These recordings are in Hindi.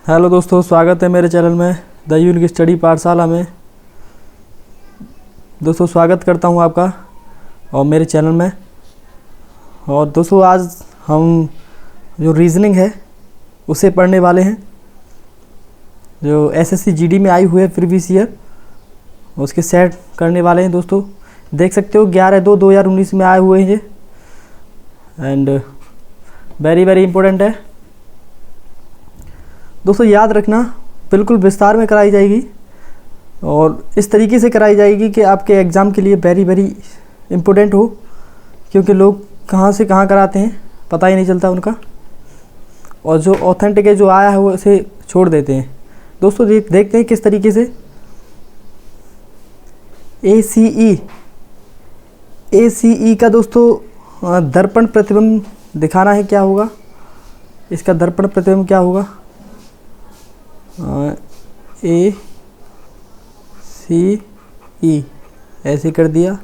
हेलो दोस्तों, स्वागत है मेरे चैनल में द यूनिक स्टडी पाठशाला में। दोस्तों स्वागत करता हूं आपका और मेरे चैनल में। और दोस्तों आज हम जो रीजनिंग है उसे पढ़ने वाले हैं, जो एसएससी जीडी में आई हुई है प्रीवियस ईयर, उसके सेट करने वाले हैं। दोस्तों देख सकते हो 11/2/2019 में आए हुए हैं ये, एंड वेरी वेरी इंपॉर्टेंट है। दोस्तों याद रखना, बिल्कुल विस्तार में कराई जाएगी और इस तरीके से कराई जाएगी कि आपके एग्ज़ाम के लिए वेरी वेरी इम्पोर्टेंट हो, क्योंकि लोग कहाँ से कहाँ कराते हैं पता ही नहीं चलता उनका, और जो ऑथेंटिक है जो आया है वो उसे छोड़ देते हैं। दोस्तों देखते हैं किस तरीके से ACE का दोस्तों दर्पण प्रतिबिंब दिखाना है। क्या होगा इसका दर्पण प्रतिबिंब, क्या होगा? ACE ऐसे कर दिया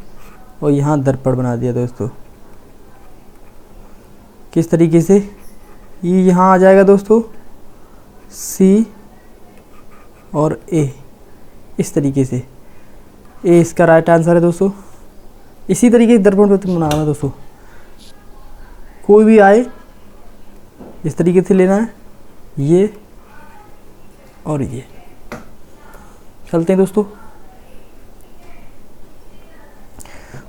और यहाँ दर्पण बना दिया। दोस्तों किस तरीके से E यहाँ आ जाएगा दोस्तों, C और A, इस तरीके से A इसका राइट आंसर है। दोस्तों इसी तरीके से दर्पण प्रतिबिंब बनाना है। दोस्तों कोई भी आए इस तरीके से लेना है, ये और ये। चलते हैं दोस्तों।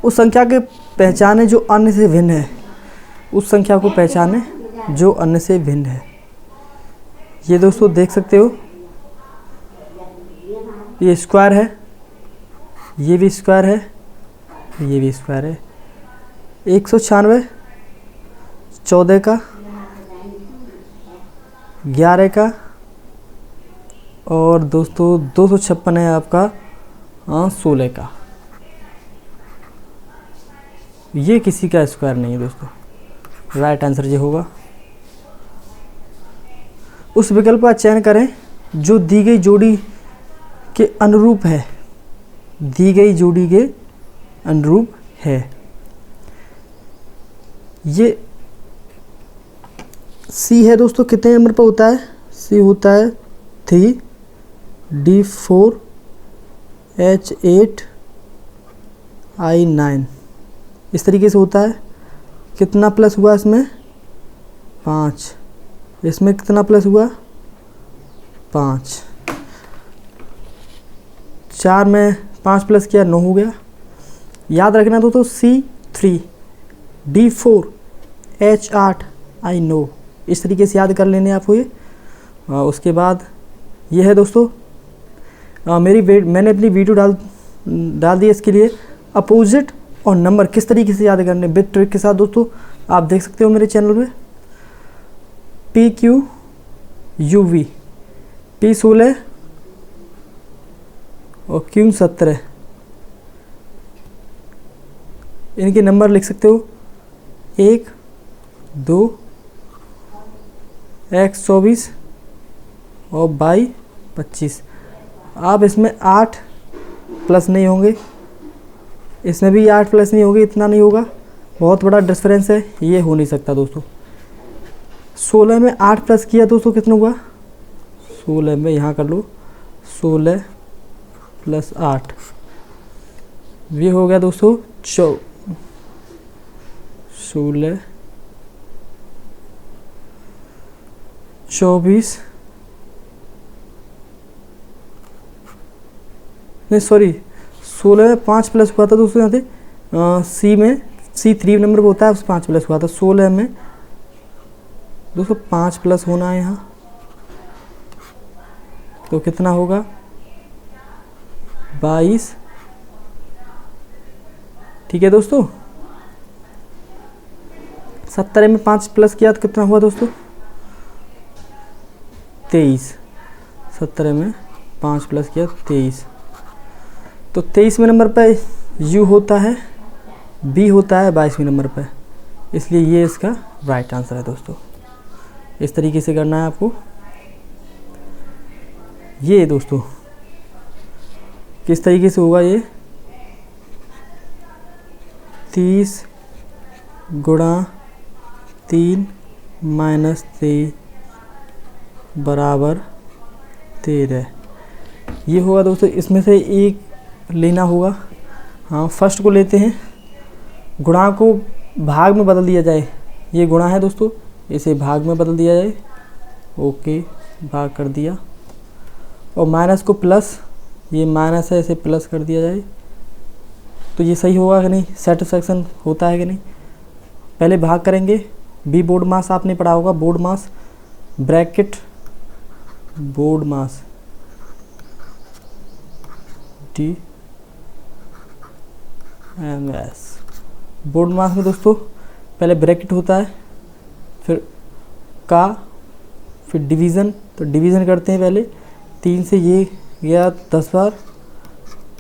उस संख्या के पहचाने जो अन्य से भिन्न है, उस संख्या को पहचाने जो अन्य से भिन्न है। ये दोस्तों देख सकते हो, ये स्क्वायर है, ये भी स्क्वायर है, ये भी स्क्वायर है। 196 14 का, 11 का, और दोस्तों 256 है आपका 16 का। ये किसी का स्क्वायर नहीं है दोस्तों, राइट आंसर ये होगा। उस विकल्प का चयन करें जो दी गई जोड़ी के अनुरूप है, दी गई जोड़ी के अनुरूप है। ये C है दोस्तों, कितने नंबर पर होता है? C होता है 3 D4 H8 I9, इस तरीके से होता है। कितना प्लस हुआ इसमें? 5। इसमें कितना प्लस हुआ? 5। 4 में 5 प्लस किया 9 हो गया। याद रखना दोस्तों C3 D4 H8 I9, इस तरीके से याद कर लेने आपको ये। उसके बाद ये है दोस्तों मैंने अपनी वीडियो डाल दी इसके लिए, अपोजिट और नंबर किस तरीके से याद करने विद ट्रिक के साथ। दोस्तों आप देख सकते हो मेरे चैनल पे PQUV, P 16 और Q 17, इनके नंबर लिख सकते हो 1 2 X 24 और Y 25। आप इसमें 8 प्लस नहीं होंगे, इसमें भी 8 प्लस नहीं होंगे, इतना नहीं होगा, बहुत बड़ा डिफरेंस है, ये हो नहीं सकता दोस्तों। 16 में 8 प्लस किया दोस्तों कितना हुआ? 16 में यहाँ कर लो 16 + 8, ये हो गया दोस्तों 16 24 नहीं सॉरी 16 में 5 प्लस हुआ था दोस्तों। यहाँ से C3 नंबर पर होता है, उस 5 प्लस हुआ था। 16 में दोस्तों 5 प्लस होना है यहाँ, तो कितना होगा? 22। ठीक है दोस्तों। 17 में 5 प्लस किया तो कितना हुआ दोस्तों? 23। 17 में 5 प्लस किया 23, तो 23वें नंबर पर U होता है, B होता है 22वें नंबर पर, इसलिए ये इसका राइट आंसर है दोस्तों। इस तरीके से करना है आपको। ये दोस्तों किस तरीके से होगा? ये 30 × 3 - 3 = 13 ये होगा दोस्तों। इसमें से एक लेना होगा। हाँ, फर्स्ट को लेते हैं। गुणा को भाग में बदल दिया जाए, ये गुणा है दोस्तों, इसे भाग में बदल दिया जाए। ओके, भाग कर दिया। और माइनस को प्लस, ये माइनस है, इसे प्लस कर दिया जाए। तो ये सही होगा कि नहीं, सेटिस्फैक्शन होता है कि नहीं। पहले भाग करेंगे। बी बोर्ड मास आपने पढ़ा होगा, बोर्ड मास ब्रैकेट बोर्ड मास डी एम एस। बोर्ड मास में दोस्तों पहले ब्रैकेट होता है, फिर का, फिर डिवीज़न। तो डिवीज़न करते हैं पहले। 3 से ये गया 10 बार,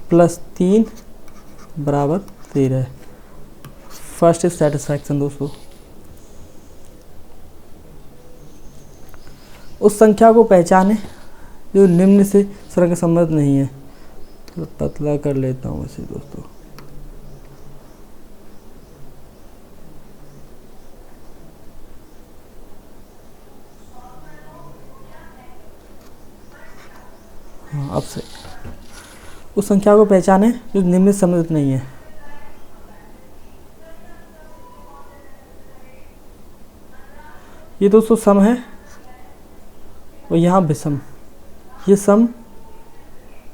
प्लस 3 बराबर 13। फर्स्ट इज सेटिस्फैक्शन दोस्तों। उस संख्या को पहचाने जो निम्न से संख्या संबंध नहीं है। तो पतला कर लेता हूँ इसे दोस्तों। हाँ, अब से उस संख्या को पहचाने जो निम्न से संबंधित नहीं है। ये दोस्तों सम है और यहाँ विषम। ये सम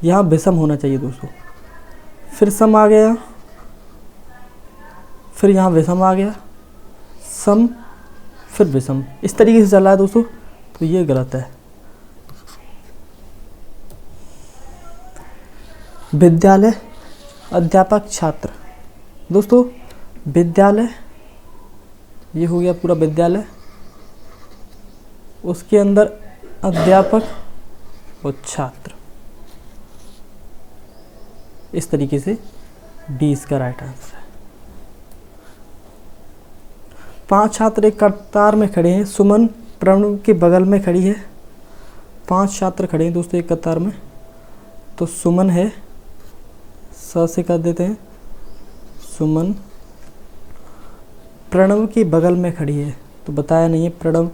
यहाँ विषम होना चाहिए दोस्तों। फिर सम आ गया, फिर यहाँ विषम आ गया, सम फिर विषम, इस तरीके से चल रहा है दोस्तों। तो ये गलत है। विद्यालय, अध्यापक, छात्र। दोस्तों विद्यालय ये हो गया पूरा विद्यालय, उसके अंदर अध्यापक और छात्र। इस तरीके से 20 का राइट आंसर है। 5 छात्र एक कतार में खड़े हैं। सुमन प्रणव के बगल में खड़ी है। 5 छात्र खड़े हैं दोस्तों एक कतार में। तो सुमन है, स से कर देते हैं, सुमन प्रणव के बगल में खड़ी है। तो बताया नहीं है प्रणव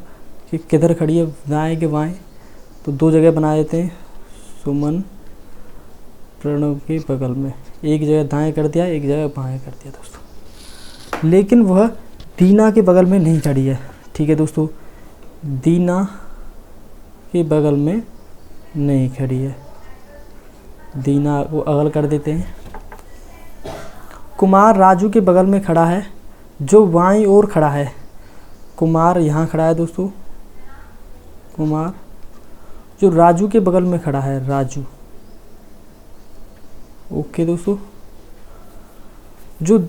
कि किधर खड़ी है, दाएं के बाएं। तो 2 जगह बना देते हैं। सुमन प्रणव के बगल में, एक जगह दाएं कर दिया, एक जगह बाएं कर दिया दोस्तों। लेकिन वह दीना के बगल में नहीं खड़ी है। ठीक है दोस्तों, दीना के बगल में नहीं खड़ी है। दीना को अगल कर देते हैं। कुमार राजू के बगल में खड़ा है, जो बाईं ओर खड़ा है। कुमार यहाँ खड़ा है दोस्तों। कुमार जो राजू के बगल में खड़ा है, राजू। ओके दोस्तों, जो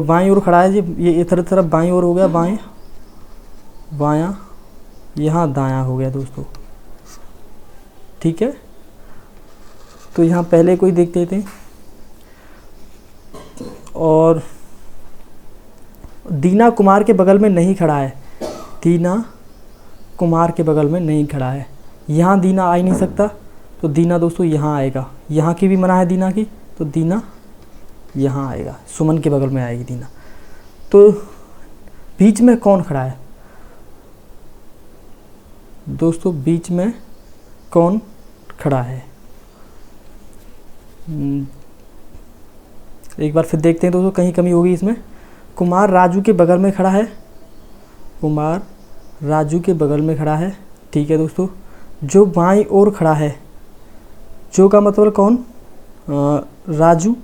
बाईं ओर खड़ा है, ये इधर तरफ बाईं ओर हो गया, बाएं बायां, यहाँ दायां हो गया दोस्तों। ठीक है, तो यहाँ पहले कोई देख लेते हैं। और दीना कुमार के बगल में नहीं खड़ा है। दीना कुमार के बगल में नहीं खड़ा है। यहाँ दीना आ ही नहीं सकता, तो दीना दोस्तों यहाँ आएगा। यहाँ की भी मना है दीना की, तो दीना यहाँ आएगा, सुमन के बगल में आएगी दीना। तो बीच में कौन खड़ा है दोस्तों? बीच में कौन खड़ा है? एक बार फिर देखते हैं दोस्तों, कहीं कमी होगी इसमें। कुमार राजू के बगल में खड़ा है। कुमार राजू के बगल में खड़ा है। ठीक है दोस्तों, जो बाईं ओर खड़ा है, जो का मतलब कौन? राजू।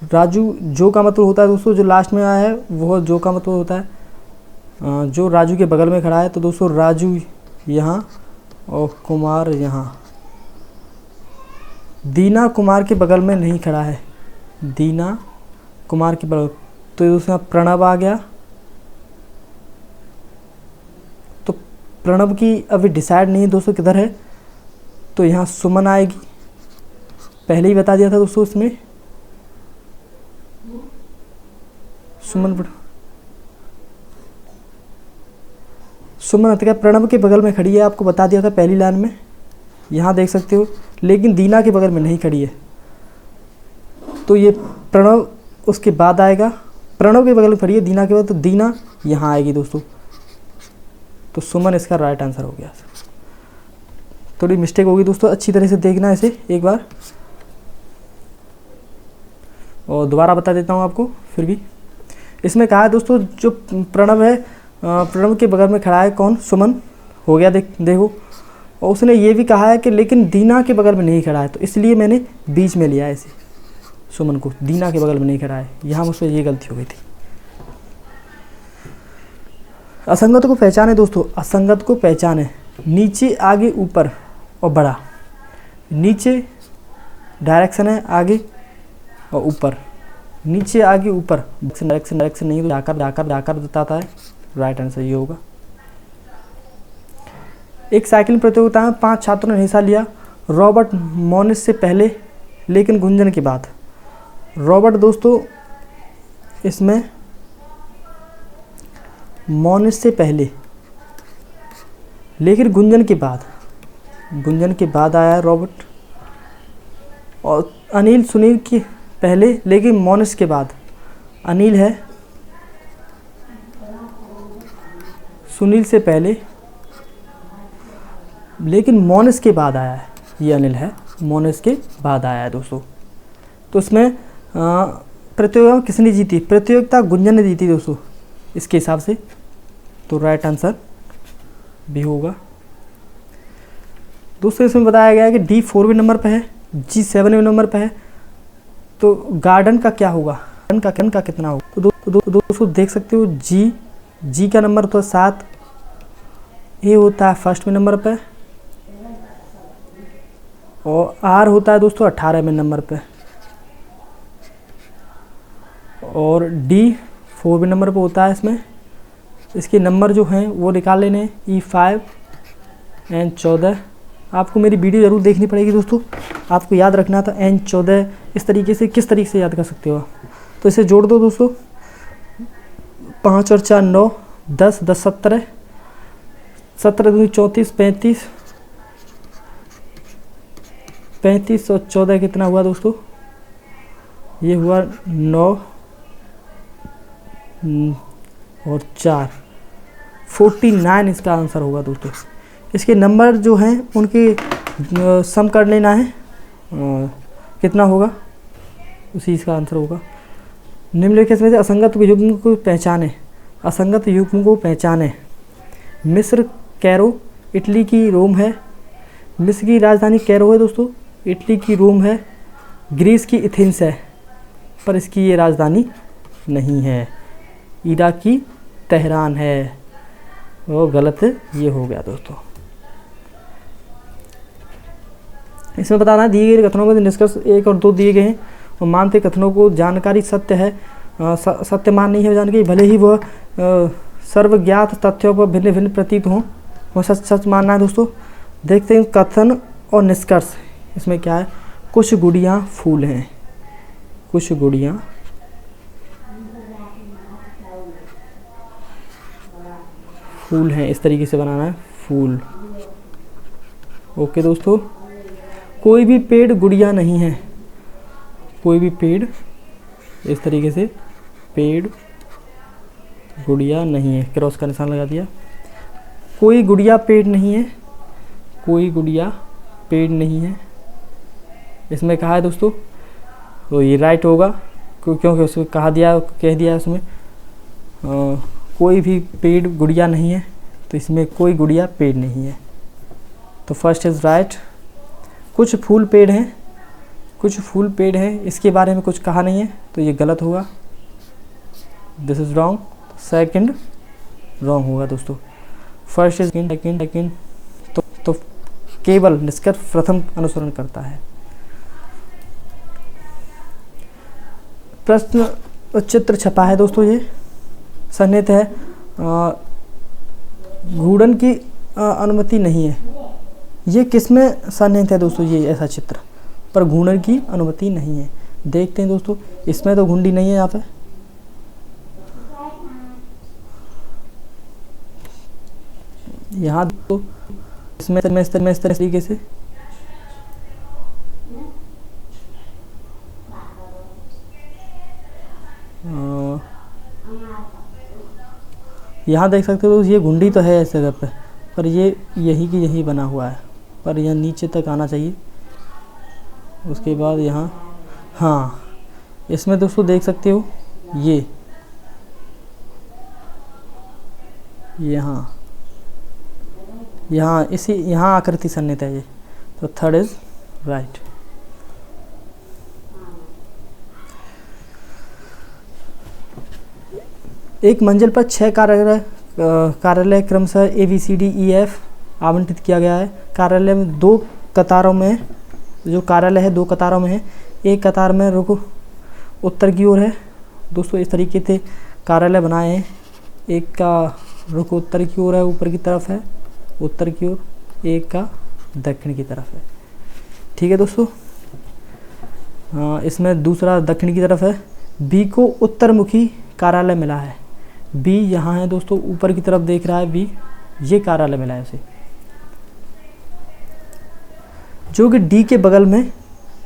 राजू जो का मतलब होता है दोस्तों, जो लास्ट में आया है वो जो का मतलब होता है। जो राजू के बगल में खड़ा है, तो दोस्तों राजू यहाँ और कुमार यहाँ। दीना कुमार के बगल में नहीं खड़ा है। दीना कुमार के बगल, तो दोस्तों प्रणव आ गया। तो प्रणव की अभी डिसाइड नहीं है दोस्तों किधर है, तो यहाँ सुमन आएगी। पहले ही बता दिया था दोस्तों इसमें, सुमन अतिका प्रणव के बगल में खड़ी है, आपको बता दिया था पहली लाइन में, यहाँ देख सकते हो। लेकिन दीना के बगल में नहीं खड़ी है, तो ये प्रणव उसके बाद आएगा। प्रणव के बगल में खड़ी है दीना के बाद, तो दीना यहाँ आएगी दोस्तों। तो सुमन इसका राइट आंसर हो गया। थोड़ी मिस्टेक होगी दोस्तों, अच्छी तरह से देखना इसे एक बार, और दोबारा बता देता हूँ आपको फिर भी। इसमें कहा है दोस्तों जो प्रणव है, प्रणव के बगल में खड़ा है कौन, सुमन हो गया, देखो। और उसने ये भी कहा है कि लेकिन दीना के बगल में नहीं खड़ा है, तो इसलिए मैंने बीच में लिया है इसे, सुमन को, दीना के बगल में नहीं खड़ा है, यहाँ मुझसे ये गलती हो गई थी। असंगत को पहचाने दोस्तों, असंगत को पहचाने, नीचे आगे ऊपर और बड़ा। नीचे डायरेक्शन है, आगे और ऊपर, नीचे आगे ऊपर, डायरेक्शन नहीं तो जाकर बताता है, राइट आंसर ये होगा। एक साइकिल प्रतियोगिता में 5 छात्रों ने हिस्सा लिया, रॉबर्ट मोनिस से पहले लेकिन गुंजन के बाद। रॉबर्ट दोस्तों इसमें मोनिस से पहले लेकिन गुंजन के बाद आया है रॉबर्ट। और अनिल सुनील के पहले लेकिन मोनिस के बाद, अनिल है सुनील से पहले लेकिन मोनिस के बाद आया है, ये अनिल है मोनिस के बाद आया है दोस्तों। तो इसमें प्रतियोगिता किसने जीती, प्रतियोगिता गुंजन ने जीती दोस्तों इसके हिसाब से, तो राइट आंसर भी होगा दोस्तों। इसमें बताया गया है कि डी 4वें नंबर पे है, जी 7वें नंबर पे है, तो गार्डन का क्या होगा, गार्डन का कितना होगा। तो दोस्तों देख सकते हो जी का नंबर तो 7, ए होता है 1वें नंबर पे, और आर होता है दोस्तों 18वें नंबर पे, और डी 4वें नंबर पे होता है। इसमें इसके नंबर जो हैं वो निकाल लेने, E5 N14। आपको मेरी वीडियो ज़रूर देखनी पड़ेगी दोस्तों, आपको याद रखना था N14 इस तरीके से, किस तरीके से याद कर सकते हो। तो इसे जोड़ दो दोस्तों, 5 और 4 9, 10 10 17, 17 दूनी 34, 35 और 14 कितना हुआ दोस्तों, ये हुआ 9 और 4, 49 इसका आंसर होगा दोस्तों। इसके नंबर जो हैं उनके सम कर लेना है, कितना होगा उसी इसका आंसर होगा। निम्नलिखित में से असंगत युग्म को पहचाने, असंगत युग्म को पहचाने। मिस्र कैरो, इटली की रोम है, मिस्र की राजधानी कैरो है दोस्तों, इटली की रोम है, ग्रीस की एथेंस है, पर इसकी ये राजधानी नहीं है, इराक की तेहरान है, वो गलत ये हो गया दोस्तों। इसमें बताना है दिए गए कथनों में निष्कर्ष 1 और 2 दिए गए हैं, और मानते कथनों को जानकारी सत्य है, सत्य मान नहीं है जानकारी, भले ही वह सर्वज्ञात तथ्यों पर भिन्न भिन्न प्रतीत हों, वह सच मानना है दोस्तों। देखते हैं कथन और निष्कर्ष। इसमें क्या है, कुछ गुड़ियाँ फूल हैं, कुछ गुड़ियाँ फूल हैं, इस तरीके से बनाना है, फूल। ओके दोस्तों, कोई भी पेड़ गुड़िया नहीं है, कोई भी पेड़, इस तरीके से पेड़ गुड़िया नहीं है, क्रॉस का निशान लगा दिया। कोई गुड़िया पेड़ नहीं है, कोई गुड़िया पेड़ नहीं है, इसमें कहा है दोस्तों, तो ये राइट होगा क्योंकि उसमें कह दिया है उसमें कोई भी पेड़ गुड़िया नहीं है, तो इसमें कोई गुड़िया पेड़ नहीं है, तो फर्स्ट इज़ राइट। कुछ फूल पेड़ हैं, कुछ फूल पेड़ हैं, इसके बारे में कुछ कहा नहीं है, तो ये गलत होगा, this is wrong. Second wrong होगा दोस्तों। फर्स्ट इज सेकंड तो केवल निष्कर्ष प्रथम अनुसरण करता है। प्रश्न चित्र छपा है दोस्तों, ये सन्निहित है, घूर्णन की अनुमति नहीं है। ये किसमें सन्निहित है दोस्तों, ये ऐसा चित्र पर घूर्णन की अनुमति नहीं है। देखते हैं दोस्तों, इसमें तो घुंडी नहीं है, यहाँ पे यहाँ तो इसमें इस तरीके से यहाँ देख सकते हो, ये घुंडी तो है इस जगह पे, पर ये यही की यही बना हुआ है, पर यहाँ नीचे तक आना चाहिए। उसके बाद यहाँ, हाँ इसमें दोस्तों देख सकते हो ये यहाँ इसी यहाँ आकृति सन्निहित है ये, तो थर्ड इज राइट। एक मंजिल पर 6 कार्यालय क्रमशः ABCDEF आवंटित किया गया है। कार्यालय में 2 कतारों में, जो कार्यालय है 2 कतारों में है। एक कतार में रुख उत्तर की ओर है दोस्तों, इस तरीके से कार्यालय बनाए हैं। एक का रुख उत्तर की ओर है, ऊपर की तरफ है उत्तर की ओर, एक का दक्षिण की तरफ है। ठीक है दोस्तों। इसमें दूसरा दक्षिण की तरफ है। बी को उत्तरमुखी कार्यालय मिला है। बी यहाँ है दोस्तों, ऊपर की तरफ देख रहा है बी, ये कार्यालय मिला है उसे, जो कि डी के बगल में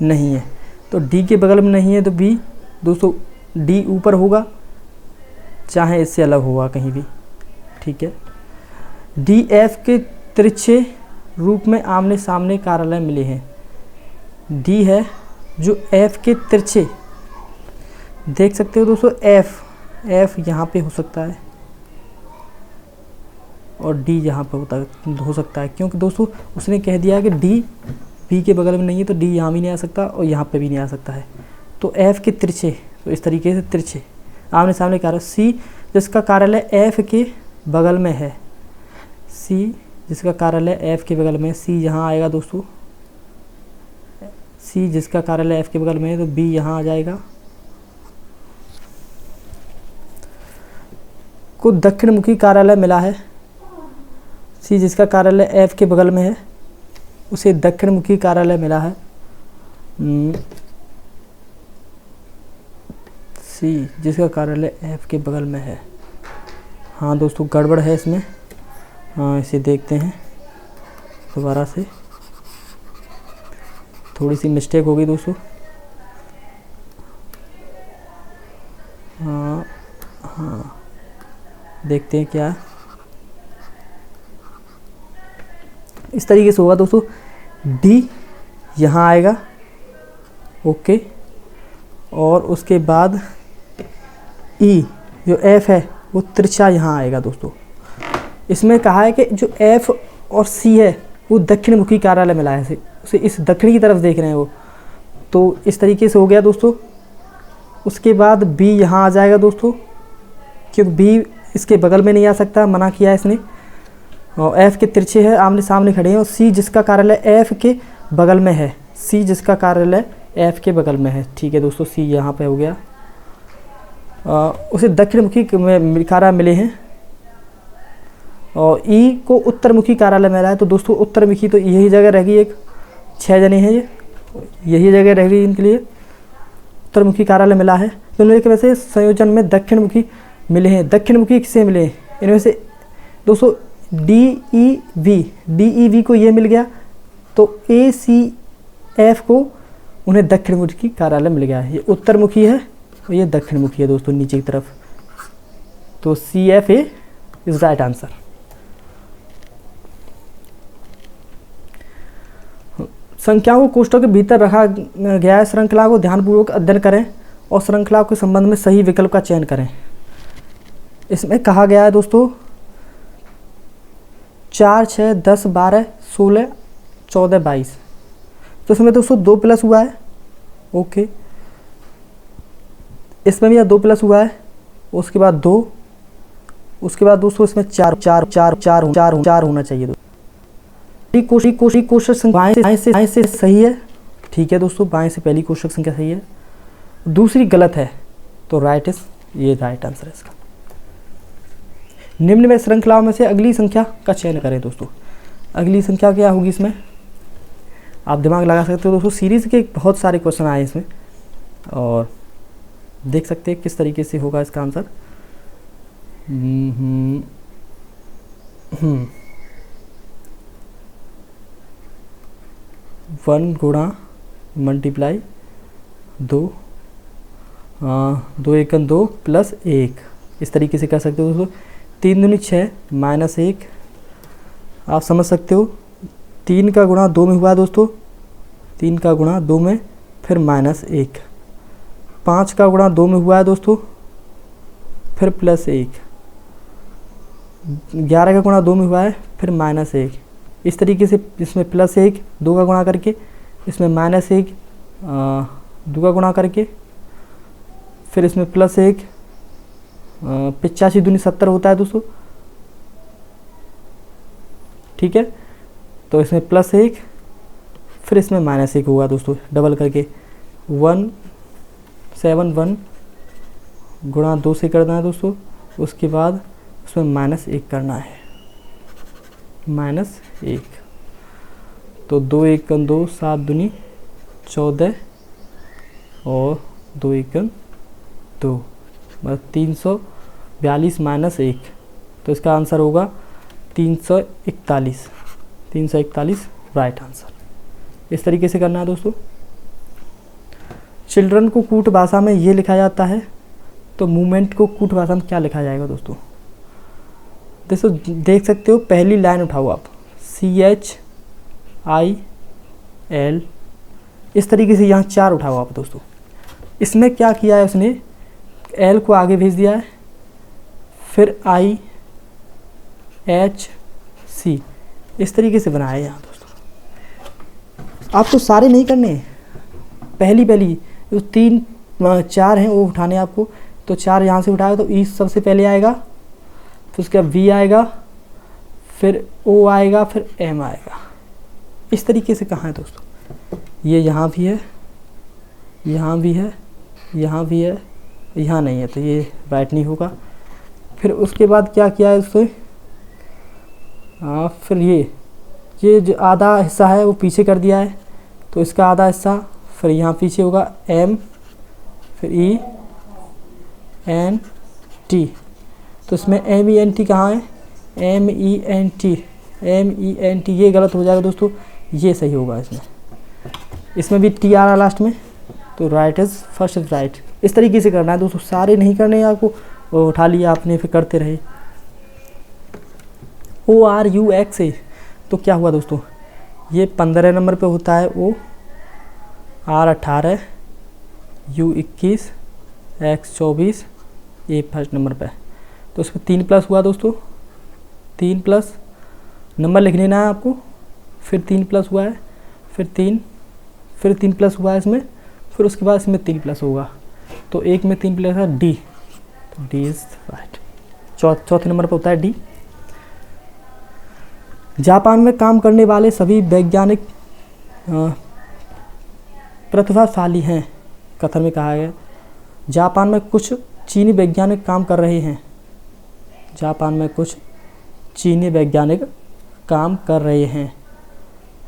नहीं है। तो डी के बगल में नहीं है तो बी दोस्तों, डी ऊपर होगा चाहे इससे अलग होगा कहीं भी। ठीक है। डी एफ के तिरछे रूप में आमने सामने कार्यालय मिले हैं। डी है जो एफ के तिरछे, देख सकते हो दोस्तों, एफ यहाँ पे हो सकता है और डी यहाँ पे हो सकता है, क्योंकि दोस्तों उसने कह दिया है कि डी बी के बगल में नहीं है, तो डी यहाँ भी नहीं आ सकता और यहाँ पे भी नहीं आ सकता है। तो एफ के तिरछे, तो इस तरीके से तिरछे आमने सामने कार्यालय। सी जिसका कार्यालय एफ के बगल में है, सी जिसका कार्यालय एफ के बगल में, सी यहाँ आएगा दोस्तों। सी जिसका कार्यालय एफ के बगल में है तो बी यहाँ आ जाएगा। को दक्षिण मुखी कार्यालय मिला है। सी जिसका कार्यालय एफ के बगल में है उसे दक्षिण मुखी कार्यालय मिला है। सी जिसका कार्यालय एफ के बगल में है। हाँ दोस्तों गड़बड़ है इसमें, हाँ इसे देखते हैं दोबारा से, थोड़ी सी मिस्टेक हो गई दोस्तों। हाँ देखते हैं क्या इस तरीके से होगा दोस्तों। डी यहाँ आएगा, ओके, और उसके बाद ई जो एफ है वो तिरछा यहाँ आएगा दोस्तों। इसमें कहा है कि जो एफ और सी है वो दक्षिण मुखी कार्यालय मिला है, उसे इस दक्षिण की तरफ देख रहे हैं वो, तो इस तरीके से हो गया दोस्तों। उसके बाद बी यहाँ आ जाएगा दोस्तों, क्योंकि बी इसके बगल में नहीं आ सकता, मना किया है इसने, और एफ के तिरछे है, आमने सामने खड़े हैं। और सी जिसका कार्यालय एफ के बगल में है, सी जिसका कार्यालय एफ के बगल में है। ठीक है दोस्तों, सी यहाँ पे हो गया। उसे दक्षिण मुखी कार्यालय मिले हैं और ई को उत्तरमुखी कार्यालय मिला है। तो दोस्तों उत्तरमुखी तो यही जगह रहेगी, एक 6 जने हैं ये, यही जगह रहेगी इनके लिए, उत्तरमुखी कार्यालय मिला है। तो इनमें वैसे संयोजन में दक्षिण मुखी मिले हैं। दक्षिण मुखी किससे मिले हैं इनमें से दोस्तों? डी ई वी को ये मिल गया, तो ए सी एफ को उन्हें दक्षिण मुखी कार्यालय मिल गया है। ये उत्तरमुखी है और ये दक्षिण मुखी है दोस्तों नीचे की तरफ। तो C F A is right answer. संख्याओं को कोष्ठकों के भीतर रखा गया है। श्रृंखला को ध्यानपूर्वक अध्ययन करें और श्रृंखला के संबंध में सही विकल्प का चयन करें। इसमें कहा गया है दोस्तों 4, 6, 10, 12, 16, 14, 22। तो इसमें दोस्तों 2 प्लस हुआ है, ओके। इसमें भी 2 प्लस हुआ है, उसके बाद 2, उसके बाद दोस्तों इसमें 4 होना चाहिए दोस्तों। कोष्ठक संख्या बाएं से सही है। ठीक है दोस्तों, बाएं से पहली कोष्ठक संख्या सही है, दूसरी गलत है, तो राइट इज, ये राइट आंसर है इसका। निम्न में श्रृंखलाओं में से अगली संख्या का चयन करें दोस्तों। अगली संख्या क्या होगी इसमें, आप दिमाग लगा सकते हो दोस्तों। सीरीज के बहुत सारे क्वेश्चन आए इसमें और देख सकते हैं किस तरीके से होगा इसका आंसर। 1 गुणा मल्टीप्लाई 2, 2 1 2 प्लस 1, इस तरीके से कर सकते हो दोस्तों। 3 दूनी 6 -1, आप समझ सकते हो 3 का गुणा 2 में हुआ दोस्तों, 3 का गुणा 2 में, फिर -1। 5 का गुणा 2 में हुआ है दोस्तों, फिर +1। 11 का गुणा 2 में हुआ है, फिर -1। इस तरीके से इसमें +1 2 का गुणा करके, इसमें -1 2 का गुणा करके, फिर इसमें +1 85 दूनी 70 होता है दोस्तों, ठीक है। तो इसमें +1 फिर इसमें -1 होगा दोस्तों, डबल करके 171 गुणा 2 से करना है दोस्तों। उसके बाद उसमें -1 करना है, -1। तो 2 1 2, 7 दूनी 14 और 2 1 2, मतलब 342 -1। तो इसका आंसर होगा 341। 341 राइट आंसर। इस तरीके से करना है दोस्तों। चिल्ड्रन को कूट भाषा में ये लिखा जाता है, तो मूवमेंट को कूट भाषा में क्या लिखा जाएगा दोस्तों? देख सकते हो, पहली लाइन उठाओ आप, CHIL, इस तरीके से यहाँ 4 उठाओ आप दोस्तों। इसमें क्या किया है उसने, L को आगे भेज दिया है, फिर IHC, इस तरीके से बनाया है यहाँ दोस्तों। आपको सारे नहीं करने, पहली जो 3 4 हैं वो उठाने आपको। तो 4 यहाँ से उठाया तो E सबसे पहले आएगा, फिर उसके बाद V आएगा, फिर O आएगा, फिर M आएगा। इस तरीके से कहाँ है दोस्तों? ये यहाँ भी है, यहाँ भी है, यहाँ भी है, यहाँ नहीं है, तो ये राइट नहीं होगा। फिर उसके बाद क्या किया है उससे, फिर ये जो आधा हिस्सा है वो पीछे कर दिया है, तो इसका आधा हिस्सा फिर यहाँ पीछे होगा M, फिर ENT। तो इसमें MENT कहाँ है, MENT, ये गलत हो जाएगा दोस्तों, ये सही होगा। इसमें भी T आ रहा लास्ट में, तो right is first is right. इस तरीके से करना है दोस्तों, सारे नहीं करने हैं आपको, वो उठा लिया आपने, फिर करते रहे। ORUX, तो क्या हुआ दोस्तों, ये 15 नंबर पे होता है O, R 18, U 21, X 24, A first number पे। तो इसमें 3 प्लस हुआ दोस्तों, 3 प्लस नंबर लिख लेना है आपको, फिर 3 प्लस हुआ है, फिर 3 प्लस हुआ है इसमें, फिर उसके बाद इसमें 3 प्लस होगा। तो एक में 3 प्लस है D, तो D इज राइट। चौथे नंबर पर होता है D। जापान में काम करने वाले सभी वैज्ञानिक प्रतिभाशाली हैं। कथन में कहा गया, जापान में कुछ चीनी वैज्ञानिक काम कर रहे हैं। जापान में कुछ चीनी वैज्ञानिक काम कर रहे हैं,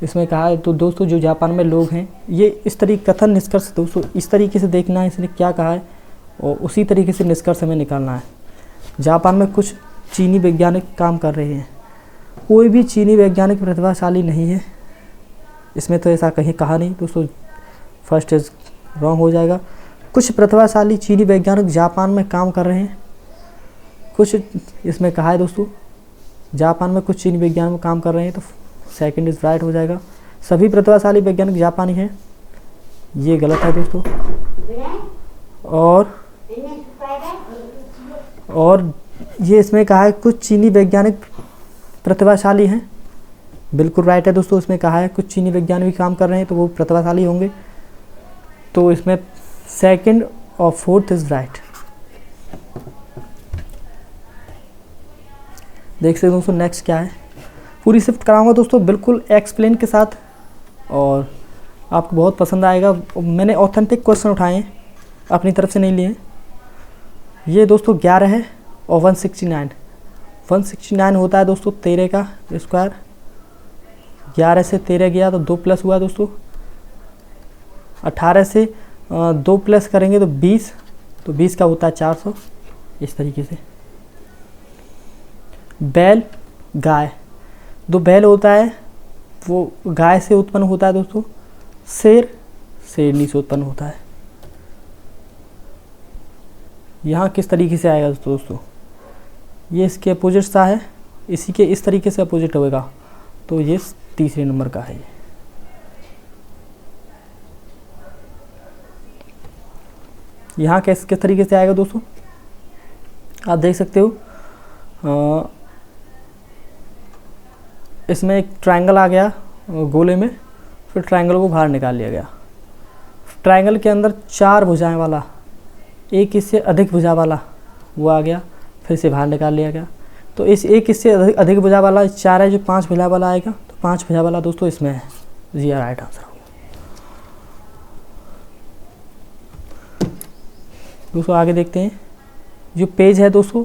इसमें कहा है। तो दोस्तों जो जापान में लोग हैं, ये इस तरीके कथन निष्कर्ष दोस्तों इस तरीके से देखना है, इसने क्या कहा है और उसी तरीके से निष्कर्ष हमें निकालना है। जापान में कुछ चीनी वैज्ञानिक काम कर रहे हैं, कोई भी चीनी वैज्ञानिक प्रतिभाशाली नहीं है, इसमें तो ऐसा कहीं कहा नहीं दोस्तों, फर्स्ट इज रॉन्ग हो जाएगा। कुछ प्रतिभाशाली चीनी वैज्ञानिक जापान में काम कर रहे हैं, कुछ इसमें कहा है दोस्तों, जापान में कुछ चीनी वैज्ञानिक काम कर रहे हैं, तो सेकंड इज राइट हो जाएगा। सभी प्रतिभाशाली वैज्ञानिक जापानी हैं, ये गलत है दोस्तों। और ये इसमें कहा है कुछ चीनी वैज्ञानिक प्रतिभाशाली हैं, बिल्कुल राइट है दोस्तों। इसमें कहा है कुछ चीनी वैज्ञानिक भी काम कर रहे हैं, तो वो प्रतिभाशाली होंगे, तो इसमें सेकंड और फोर्थ इज राइट। देख सकते दोस्तों नेक्स्ट क्या है, पूरी शिफ्ट कराऊंगा दोस्तों बिल्कुल एक्सप्लेन के साथ, और आपको बहुत पसंद आएगा। मैंने ऑथेंटिक क्वेश्चन उठाए हैं, अपनी तरफ से नहीं लिए। ये दोस्तों 11 है और 169 होता है दोस्तों 13 का स्क्वायर। 11 से 13 गया तो 2 प्लस हुआ दोस्तों, 18 से 2 प्लस करेंगे तो 20, तो 20 का होता है 400। इस तरीके से बैल गाय, दो बैल होता है वो गाय से उत्पन्न होता है दोस्तों, शेर शेरनी से उत्पन्न होता है। यहाँ किस तरीके से आएगा दोस्तों, ये इसके अपोजिट सा है, इसी के इस तरीके से अपोजिट होएगा, तो ये तीसरे नंबर का है। यहाँ किस तरीके से आएगा दोस्तों, आप देख सकते हो। इसमें एक ट्रायंगल आ गया गोले में, फिर ट्रायंगल को बाहर निकाल लिया गया। ट्रायंगल के अंदर 4 भुजाएं वाला, एक इससे अधिक भुजा वाला वो आ गया, फिर से बाहर निकाल लिया गया। तो इस एक इससे अधिक भुजा वाला 4 है, जो 5 भुजा वाला आएगा, तो 5 भुजा वाला दोस्तों इसमें है। जी राइट आंसर हो गया। दोस्तों आगे देखते हैं, जो पेज है दोस्तों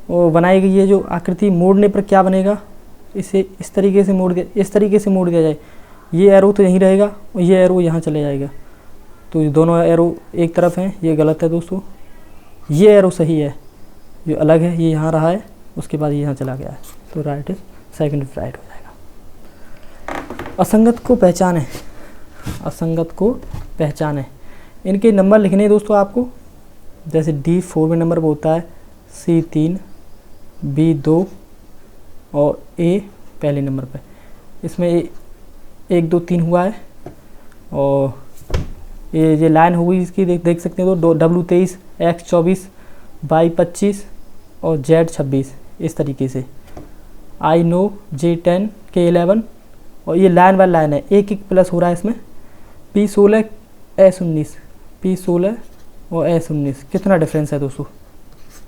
वो बनाई गई है, जो आकृति मोड़ने पर क्या बनेगा, इसे इस तरीके से मोड़ दिया जाए। ये एरो तो यहीं रहेगा और ये एरो यहाँ चले जाएगा, तो ये दोनों एरो एक तरफ हैं, ये गलत है दोस्तों। ये एरो सही है, जो अलग है ये यहाँ रहा है, उसके बाद ये यहाँ चला गया है, तो राइट इज सेकंड राइट हो जाएगा। असंगत को पहचाने, असंगत को पहचाने, इनके नंबर लिखने हैं दोस्तों आपको। जैसे D4 में नंबर होता है, C3, B2 और A पहले नंबर पे। इसमें 1 2 3 हुआ है, और ये लाइन हुई इसकी देख सकते हैं, तो W23, X24, Y 25 और Z 26, इस तरीके से। I know J10, K11, और ये लाइन बाय लाइन है, एक प्लस हो रहा है इसमें। P16, S19, P16 और S19, कितना डिफरेंस है दोस्तों,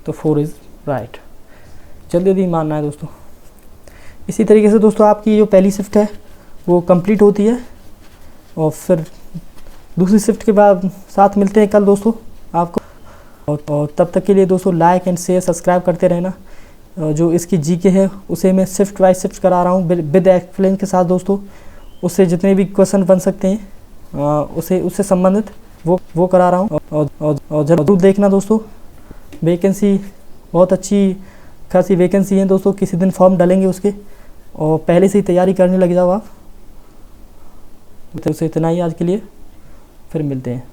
तो 4 इज़ राइट। जल्दी मानना है दोस्तों। इसी तरीके से दोस्तों आपकी जो पहली शिफ्ट है वो कंप्लीट होती है, और फिर दूसरी शिफ्ट के बाद साथ मिलते हैं कल दोस्तों आपको। और तब तक के लिए दोस्तों लाइक एंड शेयर सब्सक्राइब करते रहना। जो इसकी जीके है उसे मैं शिफ्ट वाइज शिफ्ट करा रहा हूँ विद एक्सप्लेन के साथ दोस्तों। उससे जितने भी क्वेश्चन बन सकते हैं उससे संबंधित वो करा रहा हूँ। और जरूर देखना दोस्तों, वैकेंसी बहुत अच्छी खासी वैकेंसी है दोस्तों। किसी दिन फॉर्म डालेंगे उसके, और पहले से ही तैयारी करने लग जाओ आप। तो इतना ही आज के लिए, फिर मिलते हैं।